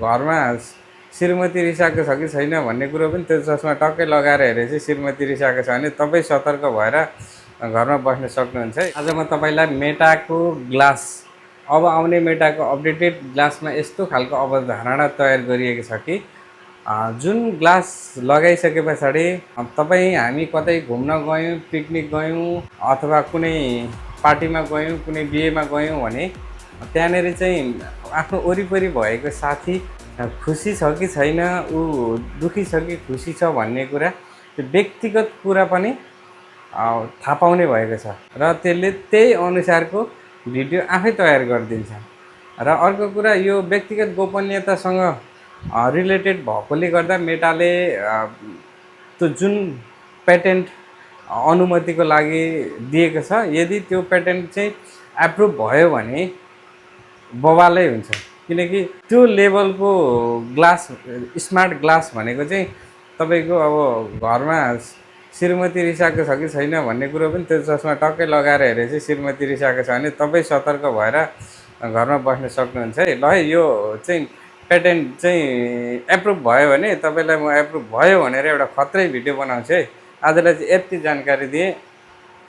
घरमा श्रीमती रिसाएको छ कि छैन भन्ने कुरो पनि त्यो चस्मा टक्कै लगाएर हेरेपछि श्रीमती रिसाएको छ भने तपाईँ सतर्क भएर घरमा बस्न सक्नुहुन्छ है। आज म तपाईँलाई मेटाको ग्लास, अब आउने मेटाको अपडेटेड ग्लासमा यस्तो खालको अवधारणा तयार गरिएको छ कि जुन ग्लास लगाइसके पछाडि तपाईँ हामी कतै घुम्न गयौँ, पिकनिक गयौँ अथवा कुनै पार्टीमा गयौँ, कुनै बिहेमा गयौँ भने त्यहाँनिर चाहिँ आफ्नो वरिपरि भएको साथी खुसी छ कि छैन, ऊ दुखी छ कि खुसी छ भन्ने कुरा, त्यो व्यक्तिगत कुरा पनि थाहा पाउने भएको छ र त्यसले त्यही अनुसारको भिडियो आफै तयार गरिदिन्छ। र अर्को कुरा, यो व्यक्तिगत गोपनीयतासँग रिलेटेड भएकोले गर्दा मेटाले त्यो जुन पेटेन्ट अनुमतिको लागि दिएको छ, यदि त्यो पेटेन्ट चाहिँ एप्रुभ भयो भने बवालै हुन्छ। किनकि त्यो लेभलको ग्लास, स्मार्ट ग्लास भनेको चाहिँ तपाईँको अब घरमा श्रीमती रिसाएको छ कि छैन भन्ने कुरो पनि त्यो चस्मा टक्कै लगाएर हेरेपछि श्रीमती रिसाएको छ भने तपाईँ सतर्क भएर घरमा बस्न सक्नुहुन्छ है। ल है, यो चाहिँ पेटेन्ट चाहिँ एप्रुभ भयो भने तपाईँलाई म एप्रुभ भयो भनेर एउटा खत्रै भिडियो बनाउँछु है। आजलाई चाहिँ यति जानकारी दिएँ।